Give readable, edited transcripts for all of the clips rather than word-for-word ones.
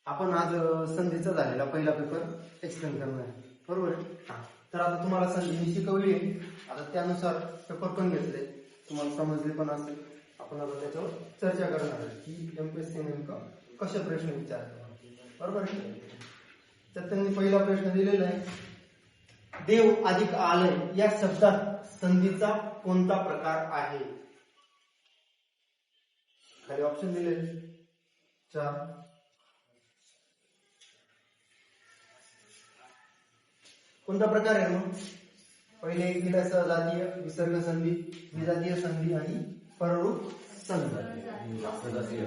आपण आज संधीचा झालेला पहिला पेपर एक्सप्लेन करणार आहे, बरोबर आहे? तर आता तुम्हाला संधी मी शिकवली आहे, आता त्यानुसार पेपर पण घेतले, तुम्हाला समजले पण असेल. आपण आता त्याच्यावर चर्चा करणार आहे की एमपीएससी नेमकं कशा प्रश्न विचारतात, बरोबर आहे? तर त्यांनी पहिला प्रश्न दिलेला आहे, देव अधिक आलय या शब्दात संधीचा कोणता प्रकार आहे? खाली ऑप्शन दिले 4. कोणता प्रकार आहे मग? पहिले एक दिला सहजातीय, विसर्ग संधी, विजातीय संधी आणि पररूप संधी.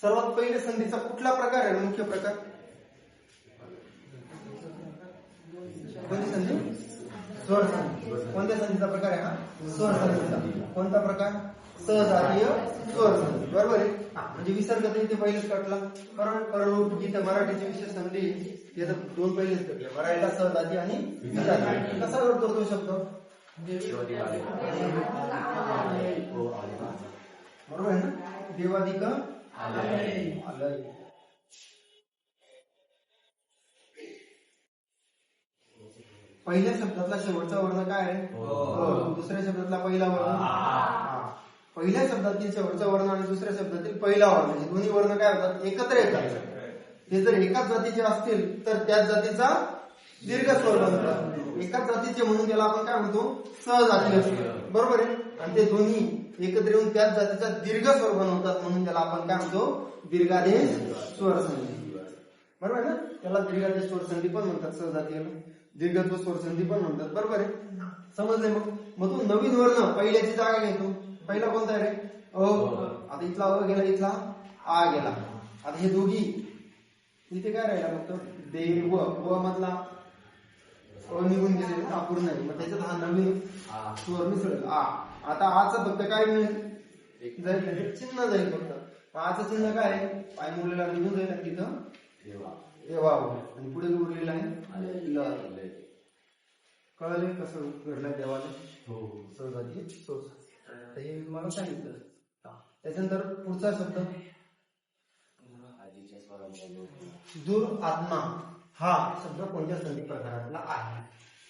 सर्वात पहिले संधीचा कुठला प्रकार आहे? मुख्य प्रकार कोणती संधी? स्वर संधी. कोणत्या संधीचा प्रकार आहे हा? स्वर संधीचा. कोणता प्रकार? सहजातीय स्वर संधी, बरोबर आहे? म्हणजे विसर्ग तर इथे पहिलेच कटला, बरोबर. पररूप इथे मराठीची विशेष संधी याचा 2 पहिलेच कटले, मराठीला सहजाती आणि विजाती. कसा करतो तो शब्द? बरोबर आहे ना? देवाधिक आलय. पहिल्या शब्दातला शेवटचा वर्ण काय आहे? दुसऱ्या शब्दातला पहिला वर्ण. पहिल्या शब्दातील शेवटचा वर्ण आणि दुसऱ्या शब्दातील पहिला वर्ण हे दोन्ही वर्ण काय होतात? एकत्र येतात. ते जर एकाच जातीचे असतील तर त्याच जातीचा दीर्घ स्वर बनतात. एकाच जातीचे म्हणून त्याला आपण काय म्हणतो? सहजातीय स्वर, बरोबर आहे? आणि ते दोन्ही एकत्र येऊन त्याच जातीचा दीर्घ स्वर बनवतात म्हणून त्याला आपण काय म्हणतो? दीर्घादेश स्वर संधी, बरोबर आहे ना? त्याला दीर्घादेश स्वर संधी पण म्हणतात, सहजातीयला दीर्घत्व स्वर संधी पण म्हणतात, बरोबर आहे? समजले? मग तो नवीन वर्ण पहिल्याची जागा घेतो. पहिला कोणता आहे रे? अ. आता इथला अ गेला, इथला आ गेला. आता हे दोघी इथे काय राहिला? फक्त देव. व मधला अ निघून गेले, अपूर्ण आहे, मग त्याच्यात हा नवीन स्वर मिसळेल आ. आता आचा फक्त काय मिळेल? जाईल, चिन्ह जाईल फक्त. आचं चिन्ह काय आहे? पाय मुलीला निघून जाईल आणि तिथं देवा आणि पुढे उरलेला आहे ल. कळले कसं घडलंय देवाने? सहजाती सोच. हे तुम्हाला सांगितलं. त्याच्यानंतर पुढचा शब्द दुरात्मा. हा शब्द कोणत्या संधी प्रकारातला आहे?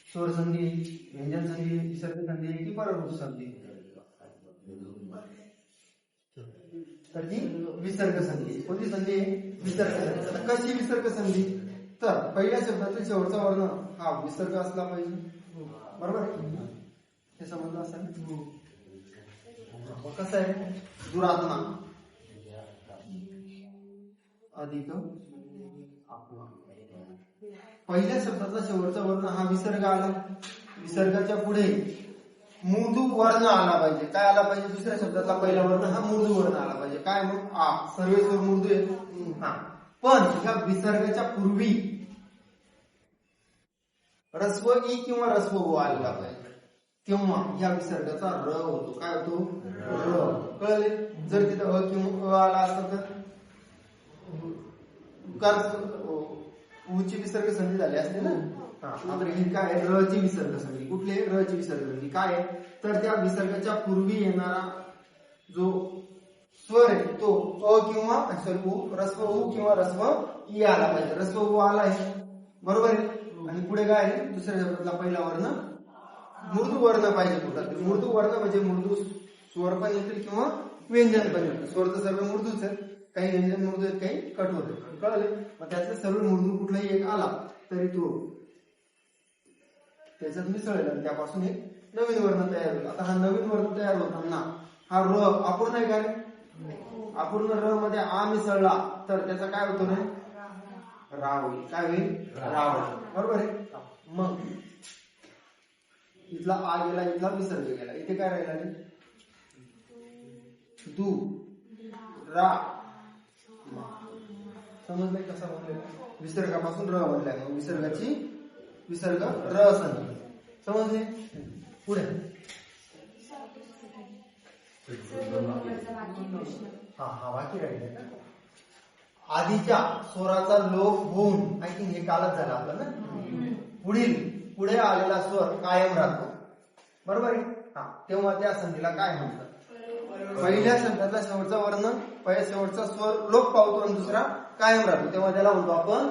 स्वर संधी, व्यंजन संधी, विसर्ग संधी की पररूप संधी? तर ती विसर्ग संधी. कोणती संधी आहे? विसर्ग संधी. आता कशी विसर्ग संधी? तर पहिल्या शब्दातील शेवटचा वर्ण हा विसर्ग असला पाहिजे, बरोबर आहे? हे समजलं असेल. कसं आहे? दुरात्मा अधिक आत्मा. पहिल्या शब्दाचा शेवटचा वर्ण हा विसर्ग आला, विसर्गाच्या पुढे मूर्धू वर्ण आला पाहिजे. काय आला पाहिजे? दुसऱ्या शब्दातला पहिला वर्ण हा मूर्धू वर्ण आला पाहिजे. काय मग? आ. सर्व स्वर मूर्धू आहेत. पण ह्या विसर्गाच्या पूर्वी रस्व ई किंवा रस्व ओ आला पाहिजे, तेव्हा या विसर्गाचा र होतो. काय होतो? र. कळले? जर तिथं अ किंवा अ आला असता तर उची विसर्ग संधी झाली असते ना. आता ही काय? र ची विसर्ग संधी. कुठली? र ची विसर्ग संधी. काय आहे? तर त्या विसर्गाच्या पूर्वी येणारा जो स्वर आहे तो अ किंवा रस्व उ किंवा रस्व ई आला पाहिजे. रस्व उ आला आहे, बरोबर आहे? आणि पुढे काय आहे? दुसऱ्या शब्दातला पहिला वर्ण मूर्धू वर्ण पाहिजे. कुठला? मूर्धू वर्ण म्हणजे मूर्धू स्वर पण येतील किंवा व्यंजन पण येतील. स्वर तर सर्व मूर्धूच आहेत, काही व्यंजन मूर्धू आहेत, काही कठोर आहेत, कळले? मग त्यातले सर्व मूर्धू कुठलाही एक आला तरी तो त्याच्यात मिसळेल आणि त्यापासून एक नवीन वर्ण तयार होईल. आता हा नवीन वर्ण तयार होताना हा र अपूर्ण आहे का? अपूर्ण र मध्ये आ मिसळला तर त्याचा काय होतो रे? रा होईल. काय होईल? रा होईल, बरोबर आहे? मग इथला आ गेला, इथला विसर्ग गेला, इथे काय राहिला रे? दु रा. समजलंय कसा बनलेला? विसर्गापासून र बनलाय, मग विसर्गाची विसर्ग र संधी. समजले? पुढे हा बाकी राहिले. आधीच्या स्वराचा लोप होऊन, आय थिंक हे कालच झालं आपलं ना, पुढे आलेला स्वर कायम राहतो, बरोबर आहे? तेव्हा त्या संधीला काय म्हणतात? पहिल्या शब्दातला शेवटचा वर्ण पहिल्या शेवटचा स्वर लोप पावतो आणि दुसरा कायम राहतो, तेव्हा त्याला म्हणतो आपण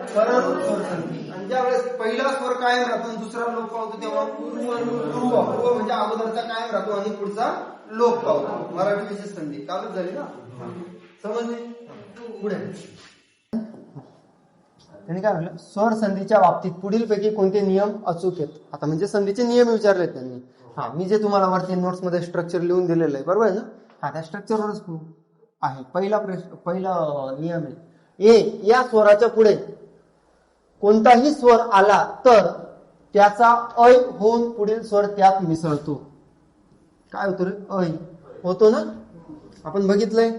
पररूप स्वर संधी. आणि ज्या वेळेस पहिला स्वर कायम राहतो आणि दुसरा लोप पावतो तेव्हा पूर्व म्हणजे अगोदरचा कायम राहतो आणि पुढचा लोप पावतो. मराठी विशेष संधी कालच झाली ना, समजली. पुढे त्यांनी काय म्हटलं, स्वर संधीच्या बाबतीत पुढीलपैकी कोणते नियम अचूक आहेत. आता म्हणजे संधीचे नियम विचारले त्यांनी. मी जे तुम्हाला वरती नोट्स मध्ये स्ट्रक्चर लिहून दिलेलं आहे, बरोबर आहे ना. त्या स्ट्रक्चरवरच आहे. पहिला नियम आहे, ए या स्वराच्या पुढे कोणताही स्वर आला तर त्याचा ऐ होऊन पुढील स्वर त्यात मिसळतो. काय होतो रे, ऐ होतो ना, आपण बघितलंय.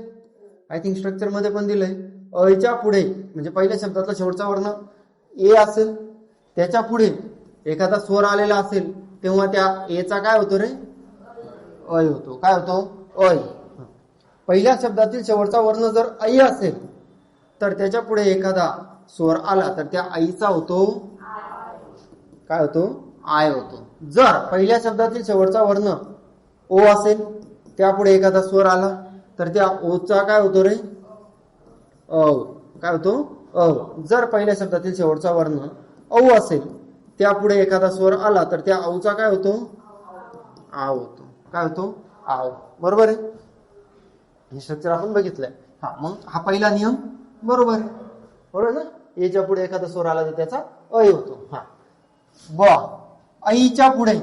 आय थिंक स्ट्रक्चर मध्ये पण दिलंय. ऐच्या पुढे म्हणजे पहिल्या शब्दातला शेवटचा वर्ण ए असेल, त्याच्या पुढे एखादा स्वर आलेला असेल तेव्हा त्या एचा काय होतो रे, ऐ होतो. काय होतो, ऐ. पहिल्या शब्दातील शेवटचा वर्ण जर ऐ असेल तर त्याच्या पुढे एखादा स्वर आला तर त्या आईचा होतो काय होतो, आय होतो. जर पहिल्या शब्दातील शेवटचा वर्ण ओ असेल, त्यापुढे एखादा स्वर आला तर त्या ओचा काय होतो रे, अ. काय होतो, अ. जर पहिल्या शब्दातील शेवटचा वर्ण औ असेल, त्यापुढे एखादा स्वर आला तर त्या औचा काय होतो, आव होतो. काय होतो, आव. बरोबर आहे, हे स्ट्रक्चर आपण बघितलंय. मग हा पहिला नियम बरोबर आहे. बरोबर ना, एच्या पुढे एखादा स्वर आला तर त्याचा ऐ होतो. ब ऐच्या पुढे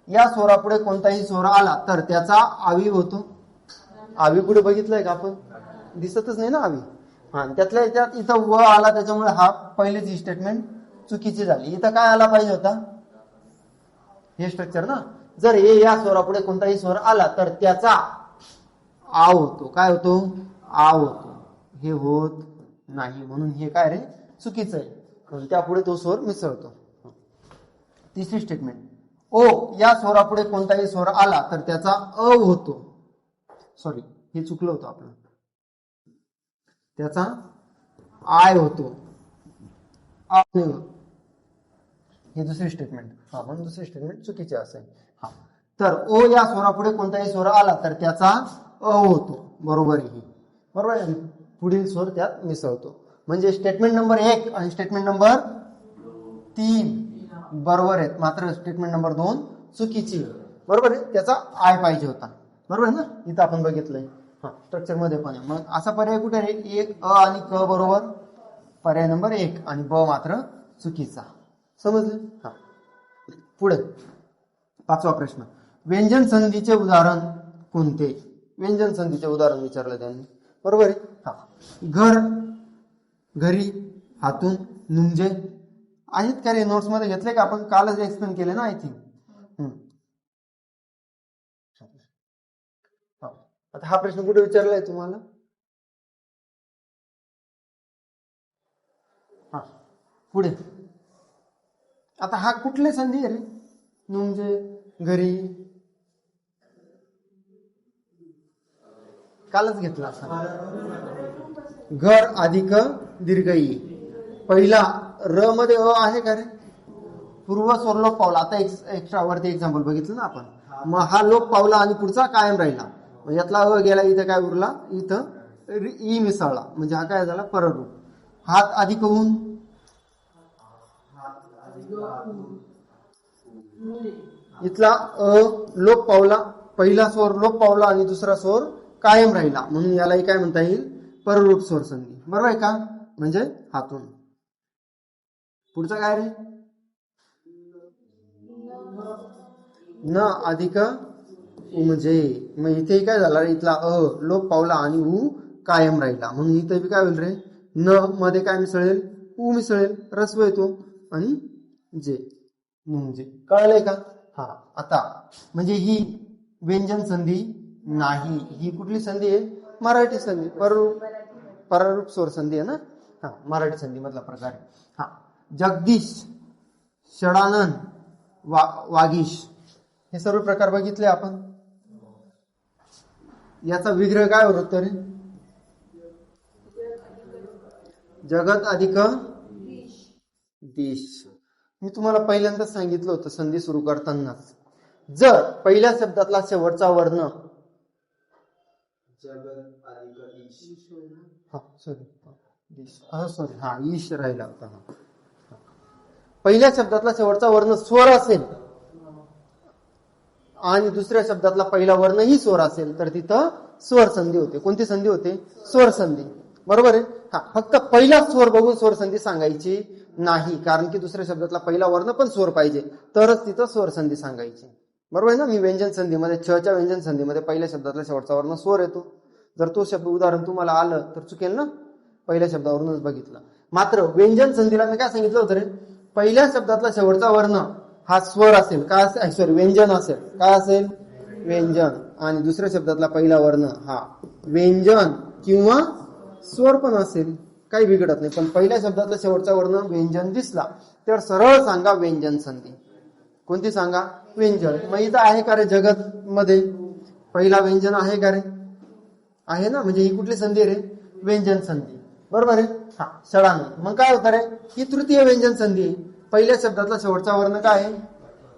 या स्वरापुढे कोणताही स्वर आला तर त्याचा आवी होतो. आवी पुढे बघितलंय का आपण, दिसतच नाही ना आवी. त्यातल्या त्यात इथं व आला, त्याच्यामुळे हा पहिलीच ही स्टेटमेंट चुकीची झाली. इथं काय आला पाहिजे होता, हे स्ट्रक्चर ना. जर ए या स्वरापुढे कोणताही स्वर आला तर त्याचा आव होतो. काय होतो, आव होतो. हे होत नाही, म्हणून हे काय रे, चुकीचं आहे. त्यापुढे तो स्वर मिसळतो. तिसरी स्टेटमेंट, ओ या स्वरापुढे कोणताही स्वर आला तर त्याचा अ होतो. सॉरी, हे चुकलं होतं आपलं, त्याचा आय होतो. ही दुसरी स्टेटमेंट. म्हणून दुसरी स्टेटमेंट चुकीची असेल. तर ओ या स्वरापुढे कोणताही स्वर आला तर त्याचा अ होतो. बरोबर आहे, बरोबर आहे. पुढील स्वर त्यात मिसळतो. म्हणजे स्टेटमेंट नंबर 1 आणि स्टेटमेंट नंबर 3 बरोबर आहेत, मात्र स्टेटमेंट नंबर 2 चुकीची. बरोबर आहे, त्याचा आय पाहिजे होता. बरोबर आहे ना, इथं आपण बघितलंय स्ट्रक्चर मध्ये पण आहे. मग असा पर्याय कुठे आहे, एक अ आणि क बरोबर, पर्याय नंबर 1 आणि ब मात्र चुकीचा. समजलं. पुढे 5वा प्रश्न, व्यंजन संधीचे उदाहरण कोणते. व्यंजन संधीचे उदाहरण विचारलं त्यांनी. बरोबर आहे. घर, घरी, हातून, नुंजे आहेत का रे, नोट्स मध्ये घेतले का आपण, कालच एक्सप्लेन केले ना आय थिंक. आता हा प्रश्न कुठे विचारलाय तुम्हाला, पुढे. आता हा कुठले संधी आहे रे, नुंजे, घरी, कालच घेतला असा. घर अधिक दीर्घ ई. पहिला र मध्ये अ आहे का रे, पूर्व स्वर लोप पावला. आता एक्स्ट्रा वरती एक्झाम्पल बघितलं ना आपण. मग हा लोप पावला आणि पुढचा कायम राहिला, यातला अ गेला, इथं काय उरला, इथं ई मिसळला, म्हणजे हा काय झाला, पररूप. हात अधिक ऊन, इथला अ लोप पावला, पहिला स्वर लोप पावला आणि दुसरा स्वर कायम राहिला, म्हणून यालाही काय म्हणता येईल, पररूप स्वर संधी. बरोबर आहे का, म्हणजे हातून. पुढचा काय रे, न अधिक उमजे. मग इथे काय झाला रे, इथला अ लोप पावला आणि उ कायम राहिला, म्हणून इथे काय होईल रे, न मध्ये काय मिसळेल, उ मिसळेल, रस्व येतो आणि जे म्हणजे. कळलंय का. आता म्हणजे ही व्यंजन संधी नाही, ही कुठली संधी आहे, मराठी संधी, पररूप स्वर संधी आहे ना, मराठी संधी मधला प्रकार आहे. जगदीश, षडानन, वागीश, हे सर्व प्रकार बघितले आपण. याचा विग्रह काय होत रे, जगत अधिक देश. मी तुम्हाला पहिल्यांदाच सांगितलं होतं संधी सुरू करतानाच, जर पहिल्या शब्दातला शेवटचा वर्ण जगत अधिक ईश. सॉरी हा ईश राहिला होता. पहिल्या शब्दातला शेवटचा वर्ण स्वर असेल आणि दुसऱ्या शब्दातला पहिला वर्णही स्वर असेल तर तिथं स्वर संधी होते. कोणती संधी होते? स्वर संधी. बरोबर आहे. हा फक्त पहिला स्वर बघून स्वर संधी सांगायची नाही, कारण की दुसऱ्या शब्दातला पहिला वर्ण पण स्वर पाहिजे तरच तिथं स्वर संधी सांगायची. बरोबर आहे ना. मी व्यंजन संधीमध्ये च्या व्यंजन संधीमध्ये पहिल्या शब्दातला शेवटचा वर्ण स्वर येतो. जर तो शब्द उदाहरण तुम्हाला आलं तर चुकेल ना, पहिल्या शब्दावरूनच बघितलं. मात्र व्यंजन संधीला मी काय सांगितलं होतं रे, पहिल्या शब्दातला शेवटचा वर्ण हा स्वर असेल, काय सॉरी व्यंजन असेल. काय असेल? व्यंजन. आणि दुसऱ्या शब्दातला पहिला वर्ण हा व्यंजन किंवा स्वर पण असेल, काही बिघडत नाही. पण पहिल्या शब्दातला शेवटचा वर्ण व्यंजन दिसला तर सरळ सांगा व्यंजन संधी. कोणती सांगा? व्यंजन. मग इथं आहे का रे जगत मध्ये पहिला व्यंजन आहे का रे? आहे ना. म्हणजे ही कुठली संधी रे? व्यंजन संधी. बरोबर आहे. हा षडानं. मग काय होतं रे, ही तृतीय व्यंजन संधी आहे. पहिल्या शब्दातला शेवटचा वर्ण काय आहे?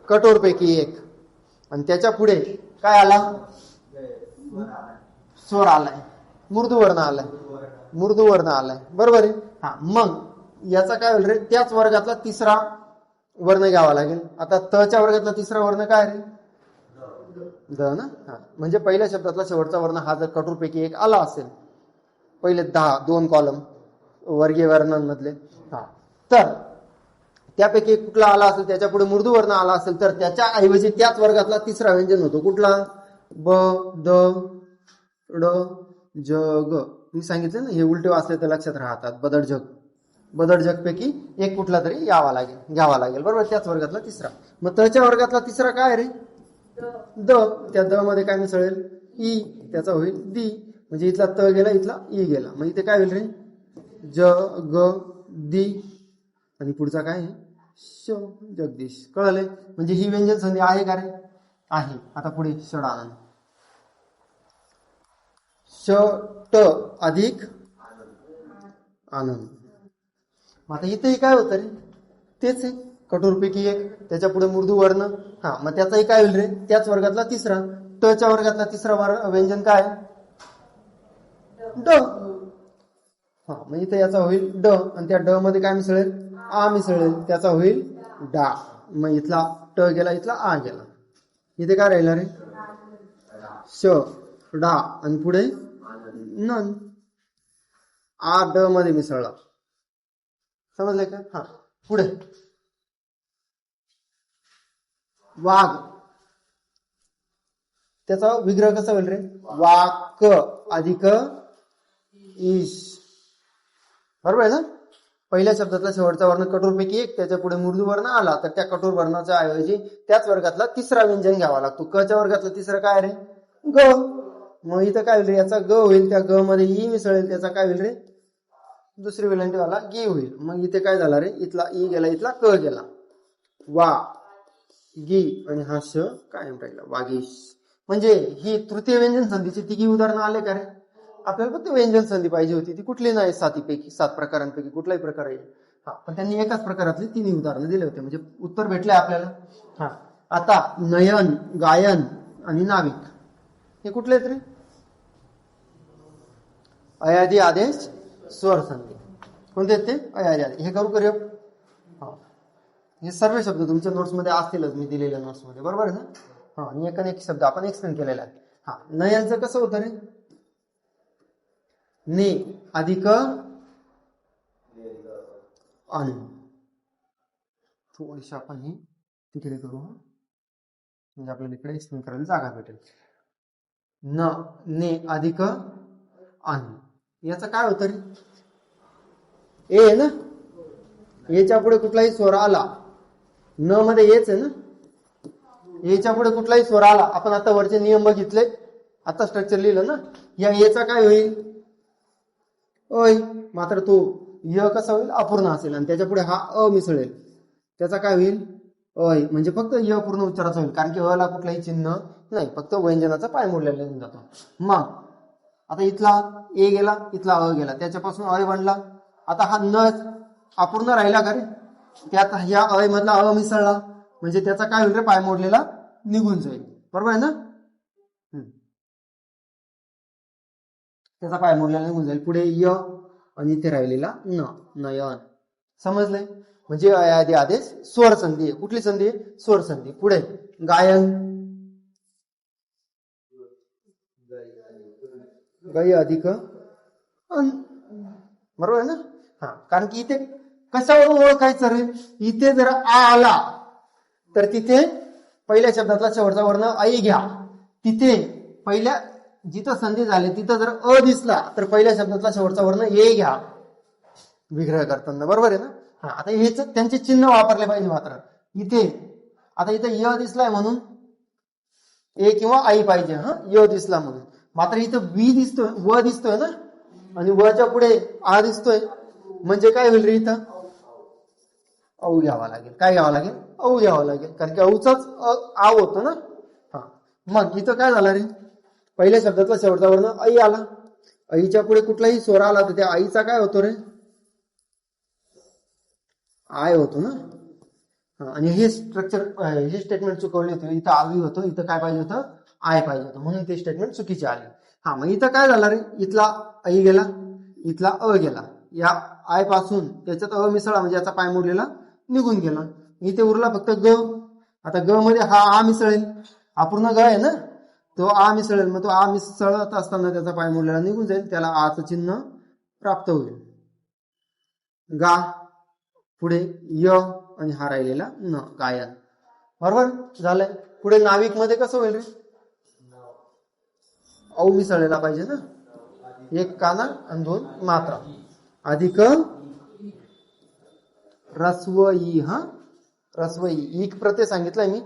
कठोरपैकी एक. आणि त्याच्या पुढे काय आला? स्वर आलाय, मृदू वर्ण आलाय, मृदू वर्ण आलाय. बरोबर आहे. हा मग याचा काय होईल रे, त्याच वर्गातला तिसरा वर्ण घ्यावा लागेल. आता तच्या वर्गातला तिसरा वर्ण काय रे? द ना. हा म्हणजे पहिल्या शब्दातला शेवटचा वर्ण हा जर कठोरपैकी एक आला असेल, पहिले 2 कॉलम वर्गीय वर्णांमधले, हा तर त्यापैकी कुठला आला असेल, त्याच्या पुढे मृदू वर्ण आला असेल तर त्याच्या ऐवजी त्याच वर्गातला तिसरा व्यंजन होतो. कुठला? ब, द, ड, ज, ग. मी सांगितलं ना, हे उलटे वाचले तर लक्षात राहतात. बदड जग. बदड जग पैकी एक कुठला तरी घ्यावा लागेल. बरोबर. त्याच वर्गातला तिसरा. मग त्याच्या वर्गातला तिसरा काय रे? द. त्या द मध्ये काय मिसळेल? ई. त्याचा होईल दी. म्हणजे इथला त गेला, इथला ई गेला. मग इथे काय होईल रे? ज, ग, दी. आणि पुढचा काय आहे? श, जगदीश. कळले? म्हणजे ही व्यंजन संधी आहे का रे? आहे. आता पुढे षडानन. श, ट अधिक आनंद. आता इथेही काय होतं रे? तेच आहे, कठोरपैकी एक, त्याच्या पुढे मृदू वर्ण. हा मग त्याचाही काय होईल रे? त्याच वर्गातला तिसरा. ट च्या वर्गातला तिसरा व्यंजन काय? ड. हा मग इथे याचा होईल ड. आणि त्या ड मध्ये काय मिसळेल? आ मिसळेल. त्याचा होईल डा. मग इथला ट गेला, इथला आ गेला. इथे काय राहिला रे? श, डा आणि पुढे नन. आ ड मध्ये मिसळला. समजलं का? हा पुढे वाघ. त्याचा विग्रह कसा होईल रे? वाक अधिक ईश. बरोबर आहे ना. पहिल्या शब्दातला शेवटचा वर्ण कठोरपैकी एक, त्याच्या पुढे मृदू वर्ण आला तर त्या कठोर वर्णाच्या ऐवजी त्याच वर्गातला तिसरा व्यंजन घ्यावा लागतो. क च्या वर्गातला तिसरा काय रे? ग. मग इथं काय होईल रे? याचा ग होईल, त्या ग मध्ये ई मिसळेल, त्याचा काय होईल रे? दुसरी वेलांटीवाला गी होईल. मग इथे काय झाला रे? इथला ई गेला, इथला क गेला. वा गी आणि हा श कायम राहिला, वागीश. म्हणजे ही तृतीय व्यंजन संधीची तिघी उदाहरणं आले का रे? आपल्याला फक्त व्यंजन संधी पाहिजे होती, ती कुठली नाही. 7 प्रकारांपैकी कुठलाही प्रकार आहे. हा पण त्यांनी एकाच प्रकारातली 3 उदाहरणं दिले होते, म्हणजे उत्तर भेटले आपल्याला. हा आता नयन, गायन आणि नाविक हे कुठले आहेत रे? अयादी आदेश स्वर संधी. कोणते आहेत ते? अयादी आदेश. हे करूया. हे सर्व शब्द तुमच्या नोट्स मध्ये असतीलच, मी दिलेल्या नोट्स मध्ये. बरोबर आहे ना. हा आणि एक शब्द आपण एक्सप्लेन केलेला आहे. हा नयनचं कसं होतं रे? ने अधिक अन. थोडीशी आपण ही तिकडे करू, म्हणजे आपल्याला इकडे एक्सप्लेन करायला जागा भेटेल. न, ने अधिक अन. याचं काय होतं रे? ए ना. याच्या पुढे कुठलाही स्वर आला, न मध्ये येच आहे ना. याच्या पुढे कुठलाही स्वर आला, आपण आता वरचे नियम बघितले, आता स्ट्रक्चर लिहिलं ना. या याचा काय होईल? अय. मात्र तो य कसा होईल? अपूर्ण असेल आणि त्याच्या पुढे हा अ मिसळेल, त्याचा काय होईल? अय. म्हणजे फक्त य पूर्ण उच्चाराचा होईल, कारण की अ ला कुठलाही चिन्ह नाही, फक्त व्यंजनाचा पाय मोडलेला जातो. मग आता इथला ए गेला, इथला अ गेला, त्याच्यापासून अय बनला. आता हा न अपूर्ण राहिला का रे? त्यात ह्या अय मधला अ मिसळला, म्हणजे त्याचा काय होईल रे? पाय मोडलेला निघून जाईल. बरोबर आहे ना. त्याचा पाय मोडलेला निघून जाईल. पुढे य आणि इथे राहिलेला न, नयन. समजलंय? म्हणजे आधी आदेश स्वर संधी आहे. कुठली संधी आहे? स्वर संधी. पुढे गायन, गय अधिक अन. बरोबर आहे ना? हा, कारण की इथे कशावरून ओळखायचं रे? इथे जर आ आला तर तिथे पहिल्या शब्दातला शेवटचा वर्ण ऐ घ्या. तिथे पहिल्या जिथं संधी झाली तिथं जर अ दिसला तर पहिल्या शब्दातला शेवटचा वर्ण ए घ्या विग्रह करताना. बरोबर आहे ना? हा, आता हेच त्यांचे चिन्ह वापरले पाहिजे. मात्र इथे आता इथे य दिसलाय म्हणून ए किंवा आई पाहिजे. हा, य दिसला म्हणून. मात्र इथं वी दिसतोय, व दिसतोय ना, आणि वच्या पुढे आ दिसतोय, म्हणजे काय होईल रे? इथं औ घ्यावा लागेल. काय घ्यावं लागेल? औ घ्यावं लागेल, कारण की औचाच आव होतो ना. हा, मग इथं काय झालं रे? पहिल्या शब्दातला शेवटचा वर्ण आई आला. आईच्या पुढे कुठलाही स्वर आला तर त्या आईचा काय होतो रे? आय होतो ना. आणि हे स्ट्रक्चर, हे स्टेटमेंट चुकवले होते. इथं आवी होतो, इथं काय पाहिजे होतं? आय पाहिजे होतं, म्हणून ते स्टेटमेंट चुकीचे आले. हा, मग इथं काय झालं रे? इथला आई गेला, इथला अ गेला. या आय पासून त्याच्यात अ मिसळला म्हणजे याचा पाय मोडलेला निघून गेला. इथे उरला फक्त ग. आता ग मध्ये हा आ मिसळेल. अपूर्ण ग आहे ना, तो आ मिसळेल. मग तो आ मिसळत असताना त्याचा पाय मोडलेला निघून जाईल, त्याला आचं चिन्ह प्राप्त होईल. गा, पुढे य आणि हा राहिलेला न, गायन. बरोबर झालंय. पुढे नाविक मध्ये कसं होईल रे? औ मिसळलेला पाहिजे ना, एक काना आणि दोन मात्रा. अधिक रस्व ई. हा, रस्व ई. इक प्रत्यय सांगितलाय मी.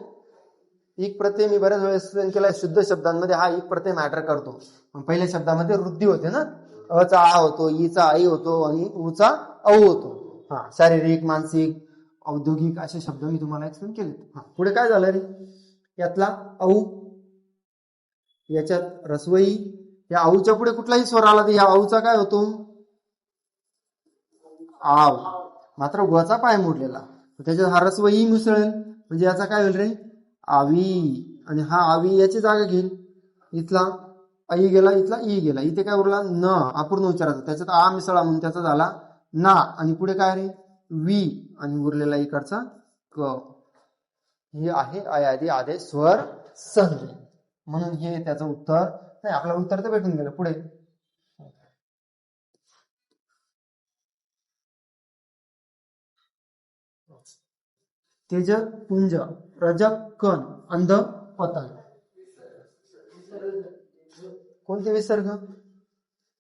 इक प्रत्यय मी बऱ्याच वेळेस एक्सप्लेन केलाय. शुद्ध शब्दांमध्ये हा इक प्रत्यय मॅटर करतो. पहिल्या शब्दामध्ये वृद्धी होते ना, अचा आ होतो, ईचा आई होतो आणि उचा औ होतो. हा, शारीरिक, मानसिक, औद्योगिक असे शब्द मी तुम्हाला एक्सप्लेन केले. हा, पुढे काय झालं रे? यातला औ, याच्यात रस्वई. या औच्या पुढे कुठलाही स्वर आला तर या औचा काय होतो? आव. मात्र गोचा पाय मोडलेला, त्याच्यात हा रस्वई मिसळेल म्हणजे याचा काय होईल रे? आवी. आणि हा आवी याची जागा घेईल. इथला आई गेला, इथला ई गेला. इथे काय उरला? न, अपूर्ण उच्चाराचा. त्याच्यात आ मिसळा म्हणून त्याचा झाला ना. आणि पुढे काय रे? वी. आणि उरलेला इकडचा क. हे आहे आयादी आदेश स्वर संधी. म्हणून हे त्याचं उत्तर नाही. आपलं उत्तर तर भेटून गेलं. पुढे तेज पुंज, रजक कण, अंध पतन. कोणते विसर्ग?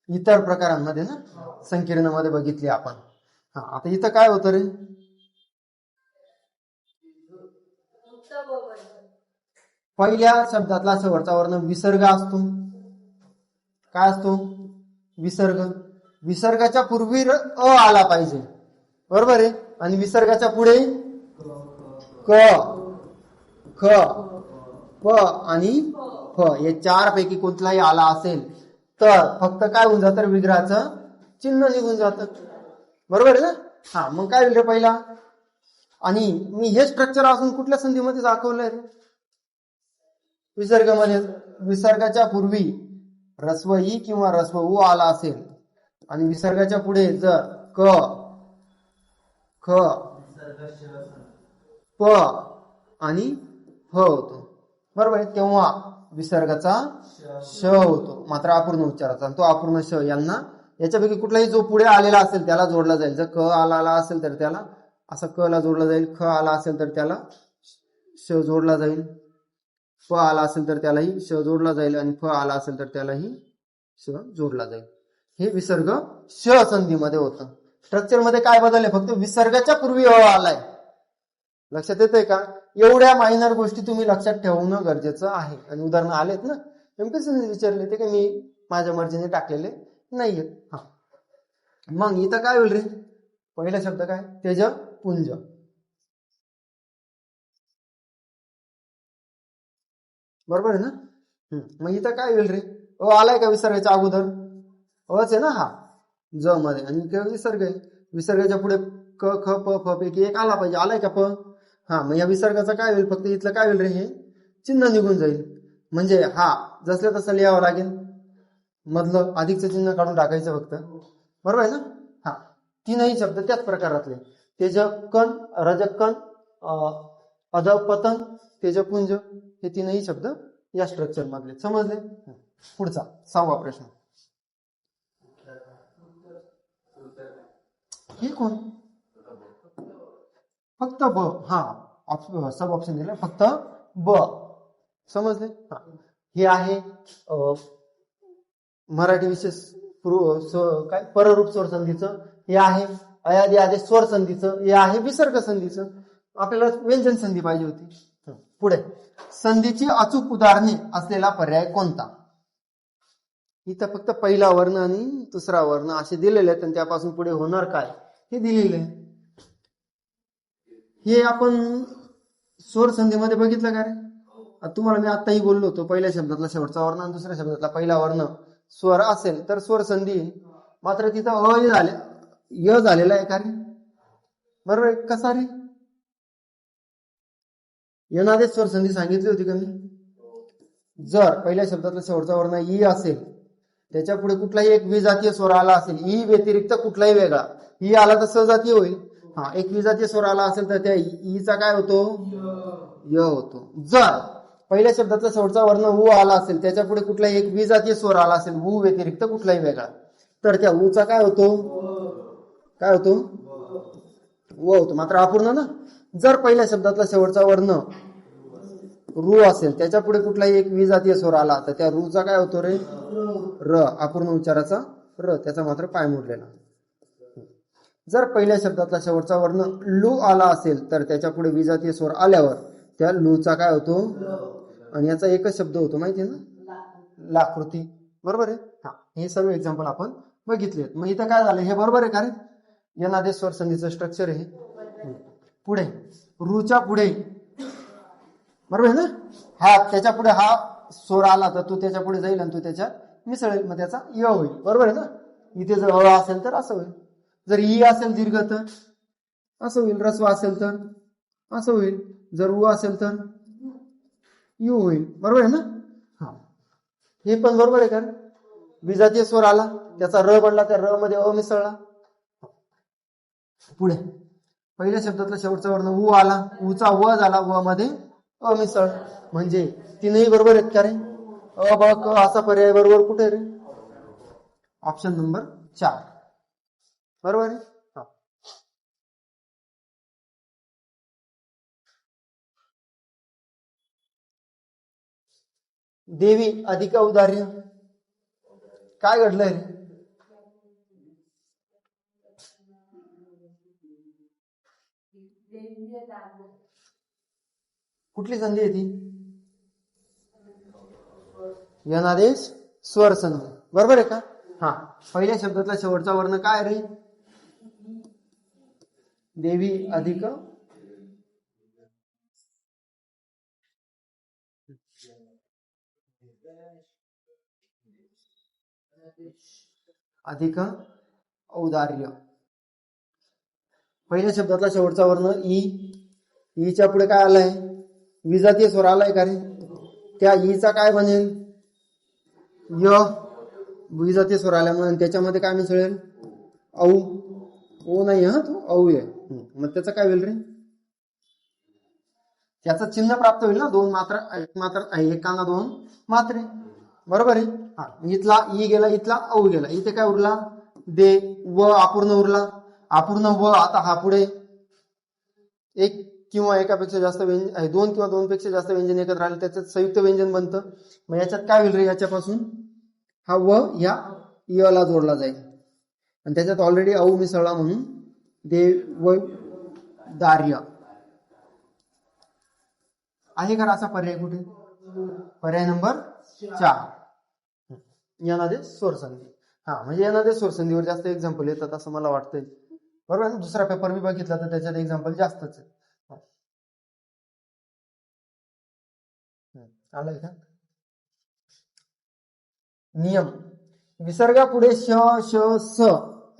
इतर प्रकारांमध्ये ना, संकीर्णामध्ये बघितले आपण. हा, आता इथं काय होतं रे? पहिल्या शब्दातला शेवटचा वर्ण विसर्ग असतो. काय असतो? विसर्ग. विसर्गाच्या पूर्वी अ आला पाहिजे. बरोबर आहे. आणि विसर्गाच्या पुढे क, ख, प आणि फ हे चार पैकी कुठलाही आला असेल तर फक्त काय होऊन जातं? विग्रहाचं चिन्ह निघून जातं. बरोबर आहे ना? हा, मग काय होईल रे पहिला? आणि मी हे स्ट्रक्चर असून कुठल्या संधीमध्ये दाखवलंय रे? विसर्गामध्ये. विसर्गाच्या पूर्वी रस्व ई किंवा रस्व उ आला असेल आणि विसर्गाच्या पुढे जर क, ख, प आणि ह होतो. बरोबर आहे. तेव्हा विसर्गाचा श होतो, मात्र अपूर्ण उच्चाराचा. तो अपूर्ण श यांना याच्यापैकी कुठलाही जो पुढे आलेला असेल त्याला जोडला जाईल. जर क आला असेल तर त्याला असा क ला जोडला जाईल. ख आला असेल तर त्याला श जोडला जाईल. प आला असेल तर त्यालाही श जोडला जाईल. आणि फ आला असेल तर त्यालाही श जोडला जाईल. हे विसर्ग श संधीमध्ये होतं. स्ट्रक्चर मध्ये काय बदलले? फक्त विसर्गाच्या पूर्वी अ आलाय. लक्षात येतंय का? एवढ्या मायनर गोष्टी तुम्ही लक्षात ठेवणं गरजेचं आहे. आणि उदाहरणं आलेत ना, एमपीएससीने विचारले, ते काय मी माझ्या मर्जीने टाकलेले नाहीयेत. हा, मग इथं काय होईल रे? पहिला शब्द काय? तेज पुंज. बरोबर आहे ना? मग इथं काय होईल रे? अ आलाय का विसर्गाच्या अगोदर? अच आहे ना हा, ज मध्ये. आणि विसर्ग आहे. विसर्गाच्या पुढे क, ख, प, फ पैकी एक आला पाहिजे. आलाय का प? हा, मग या विसर्गाचा काय होईल? फक्त इथलं काय होईल रे? हे चिन्ह निघून जाईल. म्हणजे हा जसल्या तसं लिहावं लागेल. मधलं अधिकचं चिन्ह काढून टाकायचं फक्त, बरोबर आहे ना. हा, तीनही शब्द त्याच प्रकारातले, तेजकण, रजकण, अधपतन, तेजपुंज, हे तीनही शब्द या स्ट्रक्चर मधले. समजले. पुढचा 6वा प्रश्न. हे कोण? फक्त ब. हा, सब ऑप्शन दिलं फक्त ब. समजले. हा, हे आहे मराठी विशेष काय पररूप स्वर संधीचं, हे आहे अयादी आदेश स्वर संधीचं, हे आहे विसर्ग संधीचं. आपल्याला व्यंजन संधी पाहिजे होती. पुढे, संधीची अचूक उदाहरणे असलेला पर्याय कोणता? इथं फक्त पहिला वर्ण आणि दुसरा वर्ण असे दिलेले आहेत आणि त्यापासून पुढे होणार काय हे दिलेले आहे. हे आपण स्वर संधीमध्ये बघितलं का रे? तुम्हाला मी आताही बोललो होतो, पहिल्या शब्दातला शेवटचा वर्ण आणि दुसऱ्या शब्दातला पहिला वर्ण स्वर असेल तर स्वर संधी. मात्र तिथं अ झाले, य झालेला आहे का रे? बरोबर आहे. कसा रे? यनादेश स्वर संधी सांगितली होती का मी? जर पहिल्या शब्दातला शेवटचा वर्ण ई असेल, त्याच्या पुढे कुठलाही एक विजातीय स्वर आला असेल, ई व्यतिरिक्त कुठलाही वेगळा, ई आला तर सजातीय होईल. हा, एक विजातीय स्वर आला असेल तर त्या ईचा काय होतो? य होतो. जर पहिल्या शब्दातला शेवटचा वर्ण उ आला असेल, त्याच्या पुढे कुठलाही एक विजातीय स्वर आला असेल, उ व्यतिरिक्त कुठलाही वेगळा, तर त्या ऊचा काय होतो? काय होतो? व होतो. मात्र अपूर्ण ना. जर पहिल्या शब्दातला शेवटचा वर्ण रू असेल, त्याच्या पुढे कुठलाही एक विजातीय स्वर आला तर त्या रूचा काय होतो रे? र. अपूर्ण उच्चाराचा र, त्याचा मात्र पाय मोडलेला. जर पहिल्या शब्दातला शेवटचा वर्ण लू आला असेल तर त्याच्या पुढे विजातीय स्वर आल्यावर त्या लूचा काय होतो? आणि याचा एकच शब्द होतो, माहितीये ना? लाकृती. बरोबर आहे. हा, हे सर्व एक्झाम्पल आपण बघितले. मग इथं काय झालं? हे बरोबर आहे का रे? यनादेश स्वर संधीचं स्ट्रक्चर आहे. पुढे रूच्या पुढे, बरोबर आहे ना? हा, त्याच्या पुढे हा स्वर आला तर तो त्याच्या पुढे जाईल आणि तो त्याच्या मिसळेल, मग त्याचा य होईल. बरोबर आहे ना? इथे जर अ असेल तर असं होईल, जर ई असेल दीर्घ तर असं होईल, रस्व असेल तर असं होईल, जर उ असेल तर यू होईल. बरोबर आहे ना? हा, हे पण बरोबर आहे का? विजातीय स्वर आला, त्याचा र बनला, त्या र मध्ये अ मिसळला. पुढे पहिल्या शब्दातला शेवटचा वर्ण उ आला, उचा व झाला, व मध्ये अ मिसळ, म्हणजे तीनही बरोबर आहेत का रे? अ ब क असा पर्याय बरोबर कुठे रे? Option number 4. बरोबर आहे. देवी अधिक औदार्य, काय घडलंय? कुठली संधी आहे ती? यनादेश स्वर संधी. बरोबर आहे का? हा, पहिल्या शब्दातला शेवटचा वर्ण काय रे? देवी अधिक अधिक औदार्य. पहिल्या शब्दातला शेवटचा वर्ण ई, ईच्या पुढे काय आलाय? विजातीय स्वर आलाय का रे? त्या ईचा काय बनेल? य. विजातीय स्वर आल्यामुळे त्याच्यामध्ये काय मिसळेल? औ. ओ नाही, हा तो औ आहे. मग त्याचं काय होईल रे? त्याचं चिन्ह प्राप्त होईल ना, 2 मात्रा, एक मात्रा, एक काना 2 मात्रे. बरोबर आहे. हा, इथला ई गेला, इथला औ गेला, इथे काय उरला? दे. व अपूर्ण उरला. अपूर्ण व. आता हा पुढे एक किंवा एकापेक्षा जास्त व्यंजन, 2 किंवा 2 पेक्षा जास्त व्यंजन एकत्र आले, त्याच्यात संयुक्त व्यंजन बनतं. मग याच्यात काय होईल रे? याच्यापासून हा व या य ला जोडला जाईल आणि त्याच्यात ऑलरेडी औ मिसळला, म्हणून देव दार्य आहे का? असा पर्याय कुठे? पर्याय नंबर 4, यनादेश स्वर संधी. हा, म्हणजे यनादेश स्वर संधीवर जास्त एक्झाम्पल येतात असं मला वाटतंय. बरोबर आहे. दुसरा पेपर मी बघितला तर त्याच्यात एक्झाम्पल जास्तच आहे. आलंय का? नियम. विसर्गा पुढे श श स,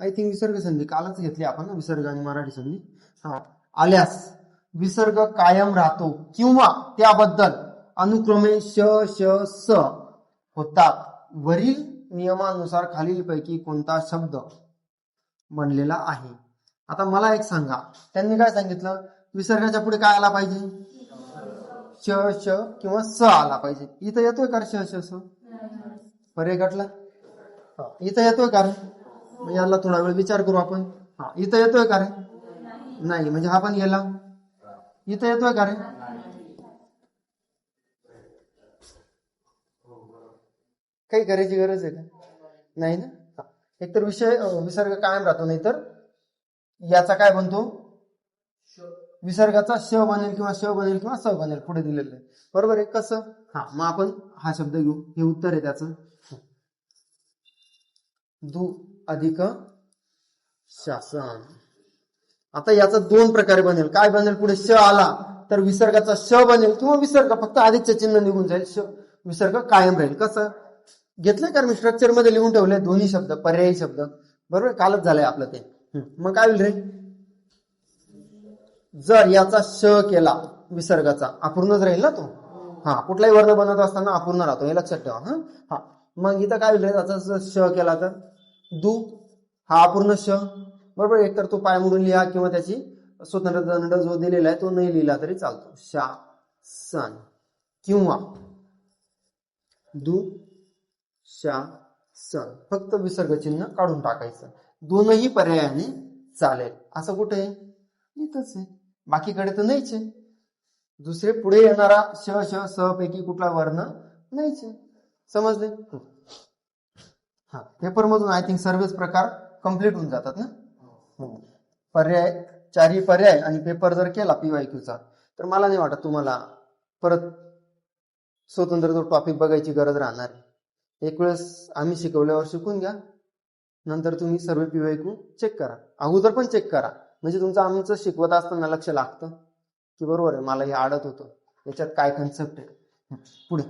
आय थिंक विसर्ग संधी कालच घेतली आपण, विसर्ग आणि मराठी संधी. हा, आल्यास विसर्ग कायम राहतो किंवा त्याबद्दल अनुक्रमे श श स होतात. वरील नियमानुसार खालीलपैकी कोणता शब्द बनलेला आहे? आता मला एक सांगा, त्यांनी काय सांगितलं, विसर्गाच्या पुढे काय आला पाहिजे? श श किंवा स आला पाहिजे. इथं येतोय का श श स? पर्याय गाठला. इथं येतोय का रे? याला थोडा वेळ विचार करू आपण. इथं येतोय का रे? नाही, म्हणजे हा पण गेला. इथं येतोय का रे? काही करायची गरज आहे का? नाही ना. एकतर विसर्ग कायम राहतो, नाही तर याचा काय बनतो? विसर्गाचा श बनेल किंवा श बनेल किंवा स बनेल, पुढे दिलेलं आहे. बरोबर आहे. कसं? मग आपण हा शब्द घेऊ. हे उत्तर आहे त्याचं. दु अधिक शासन. आता याचा दोन प्रकारे बनेल. काय बनेल? पुढे श आला तर विसर्गाचा श बनेल किंवा विसर्ग फक्त अधिकचे चिन्ह निघून जाईल, विसर्ग कायम राहील. कसं घेतलंय? कारण मी स्ट्रक्चर मध्ये लिहून ठेवलंय दोन्ही शब्द, पर्यायी शब्द. बरोबर, कालच झालंय आपलं ते. मग काय होईल रे? जर याचा श केला विसर्गाचा, अपूर्णच राहील ना तो. कुठलाही वर्ण बनवत असताना अपूर्ण राहतो, हे लक्षात ठेवा. मग इथं काय होईल रे? त्याचा श केला तर दु हा अपूर्ण श. बरोबर, एकतर तो पाय मोडून लिहा किंवा त्याची स्वतंत्र दंड जो दिलेला आहे तो नाही लिहिला तरी चालतो. शा सन किंवा दु शा सन, फक्त विसर्ग चिन्ह काढून टाकायचं. दोनही पर्यायाने चालेल. असं कुठे आहे? इथंच आहे, बाकीकडे तर नाहीच आहे. दुसरे पुढे येणारा श श स पैकी कुठला वर्ण नाहीच आहे. समजले? पेपर मधून आय थिंक सर्वच प्रकार कम्प्लीट होऊन जातात ना. पर्याय, चारही पर्याय आणि पेपर जर केला PYQचा, तर मला नाही वाटत तुम्हाला परत स्वतंत्र तो टॉपिक बघायची गरज राहणार आहे. एक वेळेस आम्ही शिकवल्यावर शिकून घ्या, नंतर तुम्ही सर्व PYQ चेक करा. अगोदर पण चेक करा, म्हणजे तुमचं आमचं शिकवत असताना लक्ष लागतं की बरोबर आहे, मला हे आडत होतं, याच्यात काय कन्सेप्ट आहे. पुढे,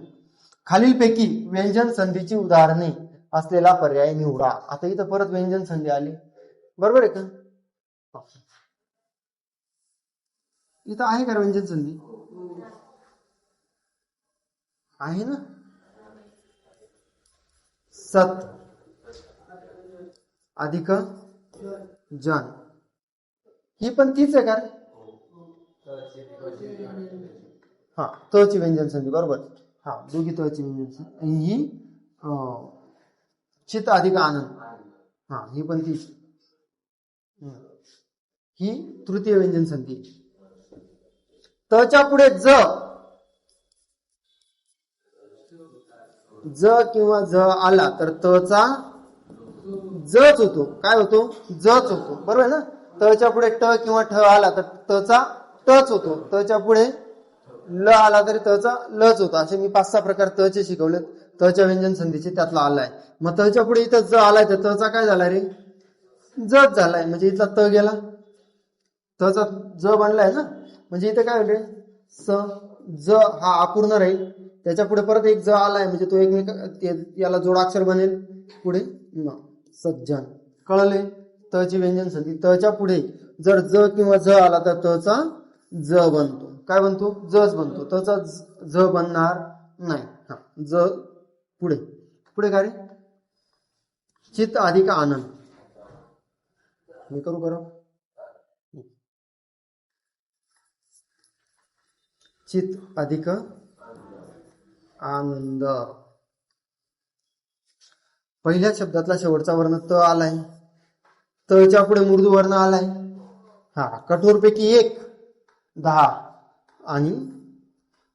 खालीलपैकी व्यंजन संधीची उदाहरणे असलेला पर्याय निवडा. आता इथं परत व्यंजन संधी आली. बरोबर आहे का? इथं आहे का व्यंजन संधी? आहे ना. सत अधिक जन, ही पण तीच आहे का? तची व्यंजन संधी. बरोबर. दोघी तची व्यंजन संधी. ही चित अधिक आनंद, ही पण तीच. ही तृतीय व्यंजन संधी. तच्या पुढे ज किंवा ज आला तर तचा जच होतो. काय होतो? जच होतो. बरोबर आहे ना. तच्या पुढे ट किंवा ठ आला तर तचा टच होतो. तच्या पुढे ल आला तरी तचा लच होतो. असे मी 5-6 प्रकार तचे शिकवले. तच्या व्यंजन संधीचे त्यातला आलाय. मग तच्या पुढे इथं ज आलाय तर तचा काय झाला रे? जच झालाय. म्हणजे इथला त गेला, तचा ज बनलाय ना. म्हणजे इथे काय होईल? स ज हा अपूर्ण राहील. त्याच्या पुढे परत एक ज आलाय, म्हणजे तो एकमेक याला जोडाक्षर बनेल. पुढे न सज्जन. कळले? तची व्यंजन संधी. तच्या पुढे जर ज किंवा ज आला तर तचा ज बनतो. काय बनतो? जच बनतो. तचा ज बनणार नाही. ज पुढे पुढे काय रे? चित अधिक आनंद. मी करू करा. चित अधिक आनंद. पहिल्या शब्दातला शेवटचा वर्ण त आलाय. तच्या पुढे मृदू वर्ण आलाय. कठोरपैकी एक 10. आणि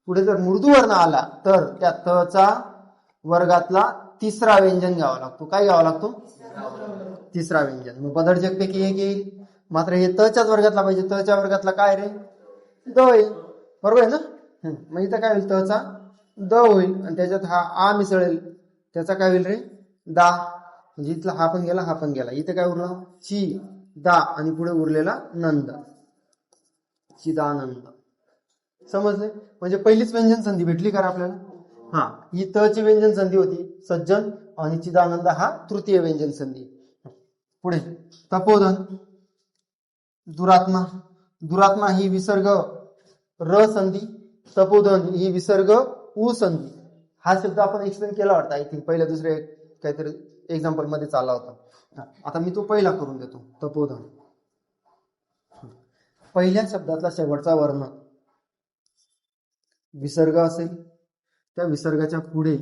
पुढे जर मृदू वर्ण आला तर त्या तचा वर्गातला तिसरा व्यंजन घ्यावा लागतो. काय घ्यावा लागतो? तिसरा व्यंजन. मग बदडजक पैकी एक येईल. मात्र हे तच्याच वर्गातला पाहिजे. तच्या वर्गातला काय रे? द आहे. बरोबर आहे ना. मग इथं काय होईल? तचा द होईल आणि त्याच्यात हा आ मिसळेल. त्याचा काय होईल रे? दा. म्हणजे इथला हा पण गेला, हा पण गेला. इथे काय उरला? ची दा आणि पुढे उरलेला नंद. चिदानंद. समजले? म्हणजे पहिलीच व्यंजन संधी भेटली का आपल्याला? ही तची व्यंजन संधी होती सज्जन, आणि चिदानंद हा तृतीय व्यंजन संधी. पुढे तपोधन. दुरात्मा. दुरात्मा ही विसर्ग र संधी. तपोधन ही विसर्ग उ संधी. हा शब्द आपण एक्सप्लेन केला वाटतं आय थिंक पहिल्या दुसऱ्या काहीतरी एक्झाम्पल मध्ये चालला होता. आता मी तो पहिला करून देतो. तपोधन. पहिल्या शब्दातला शेवटचा वर्ण विसर्ग असेल, त्या विसर्गाच्या पुढे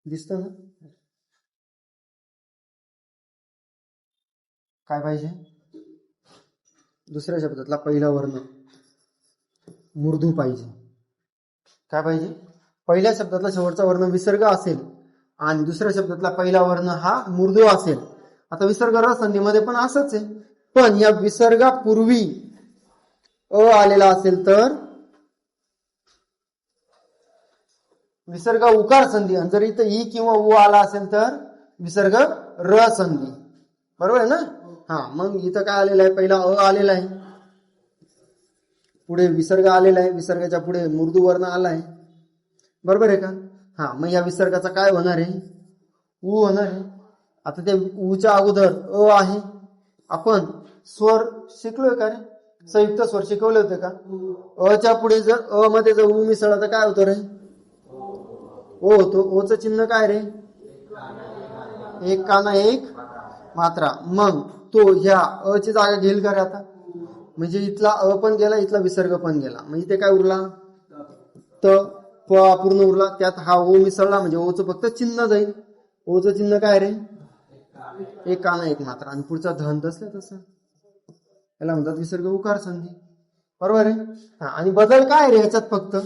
दिसत ना काय पाहिजे, दुसऱ्या शब्दातला पहिला वर्ण मूर्धू पाहिजे. काय पाहिजे, पहिल्या शब्दातला शेवटचा वर्ण विसर्ग असेल आणि दुसऱ्या शब्दातला पहिला वर्ण हा मूर्धू असेल. आता विसर्ग र संधीमध्ये पण असंच आहे, पण या विसर्गापूर्वी अ आलेला असेल तर विसर्ग उकार संधी, आणि जर इथं ई किंवा उ आला असेल तर विसर्ग र संधी. बरोबर आहे ना. मग इथं काय आलेलं आहे, पहिला अ आलेला आहे, पुढे विसर्ग आलेला आहे, विसर्गाच्या पुढे मूर्धू वर्ण आला आहे. बरोबर आहे का. मग या विसर्गाचा काय होणार आहे, उ होणार आहे. आता त्या उच्या अगोदर अ आहे. आपण स्वर शिकलोय का रे, संयुक्त स्वर शिकवले होते का. अ च्या पुढे जर अ मध्ये जर उ मिसळला तर काय होतं रे, ओ होतो. ओचं चिन्ह काय रे, एक काना एक मात्रा. मग तो ह्या अ ची जागा घेईल का रे आता, म्हणजे इथला अ पण गेला, इथला विसर्ग पण गेला. मग इथे काय उरला, त प अपूर्ण उरला. त्यात हा ओ मिसळला म्हणजे ओचं फक्त चिन्ह जाईल. ओचं चिन्ह काय रे, एक काना एक मात्रा, आणि पुढचा धन तसल्या तसं. याला म्हणतात विसर्ग उकार संधी. बरोबर आहे. आणि बदल काय रे ह्याच्यात, फक्त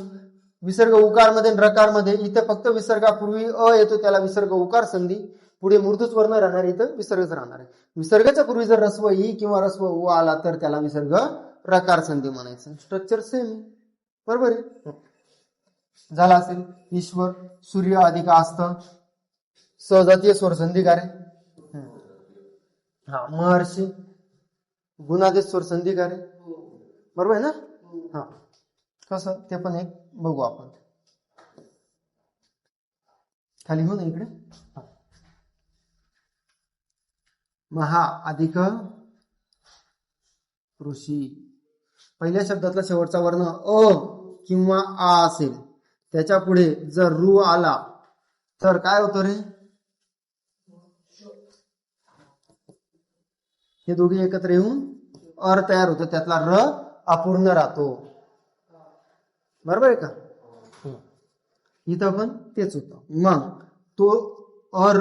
विसर्ग उकार मध्ये रकार मध्ये इथे फक्त विसर्गापूर्वी अ येतो, त्याला विसर्ग उकार संधी. पुढे मूर्धूच वर्ण राहणार, इथं विसर्गच राहणार आहे. विसर्गाच्या पूर्वी जर रस्व ई किंवा रस्व उ आला तर त्याला विसर्ग रकार संधी म्हणायचं. Structure same. बरोबर आहे. झाला असेल. ईश्वर, सूर्य अधिक आस्त, सजातीय स्वर संधी का रे. महर्षी, गुणादेश स्वर संधी का रे. बरोबर आहे ना. कसं ते पण एक बघू आपण. खाली हो ना इकडे. महा अधिक ऋषी. पहिल्या शब्दातला शेवटचा वर्ण अ किंवा आ असेल, त्याच्या पुढे जर रू आला तर काय होतं रे, हे दोघे एकत्र येऊन अर तयार होतो, त्यातला र अपूर्ण राहतो. बरोबर आहे का. इथं पण तेच होतं. मग तो अर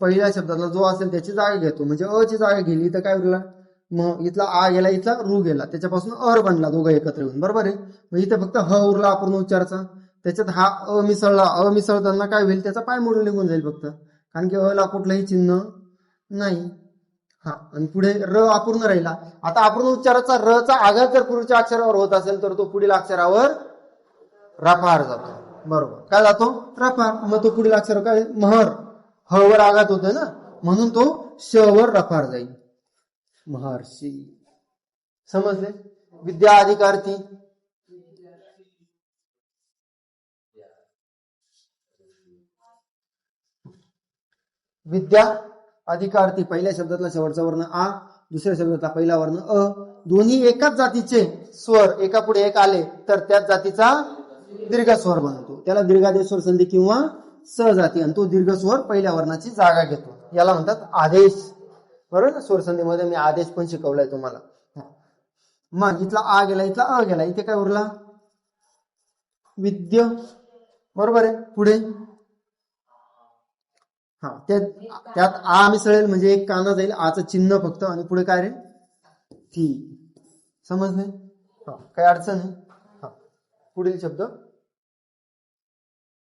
पहिल्या शब्दातला जो असेल त्याची जागा घेतो, म्हणजे अ ची जागा गेली तर काय उरला, मग इथला आ गेला, इथला रू गेला, त्याच्यापासून अर बनला दोघं एकत्र येऊन. बरोबर आहे. मग इथे फक्त ह उरला अपूर्ण उच्चाराचा, त्याच्यात हा अ मिसळला. अ मिसळताना काय होईल, त्याचा पाय मोडून निघून जाईल फक्त, कारण की अ ला कुठलंही चिन्ह नाही. आणि पुढे र अपूर्ण राहिला. आता अपूर्ण उच्चाराचा र चा आघात जर पुढच्या अक्षरावर होत असेल तर तो पुढील अक्षरावर रफार जातो. बरोबर, काय जातो, रफार. मग तो पुढील अक्षर काय, महर, ह वर आघात होतोय ना, म्हणून तो श वर रफार जाईल. महर्षी. समजले. विद्या अधिकार्थी. विद्या अधिकार्थी. पहिल्या शब्दातला शेवटचा वर्ण आ, दुसऱ्या शब्दातला पहिला वर्ण अ. दोन्ही एकाच जातीचे स्वर एका पुढे एक आले तर त्याच जातीचा दीर्घ स्वर बनतो, त्याला दीर्घादेश स्वर संधी किंवा सहजाती. आणि तो दीर्घ स्वर पहिल्या वर्णाची जागा घेतो, याला म्हणतात आदेश. बरोबर ना. स्वर संधीमध्ये मी आदेश पण शिकवलाय तुम्हाला. मग इथला आ गेला, इथला अ गेला, इथे काय उरला, विद्य. बरोबर आहे. पुढे त्यात आ मिसळेल म्हणजे एक काना जाईल, आचं चिन्ह फक्त, आणि पुढे काय रे, ती. समजले. काही अडचण आहे. पुढील शब्द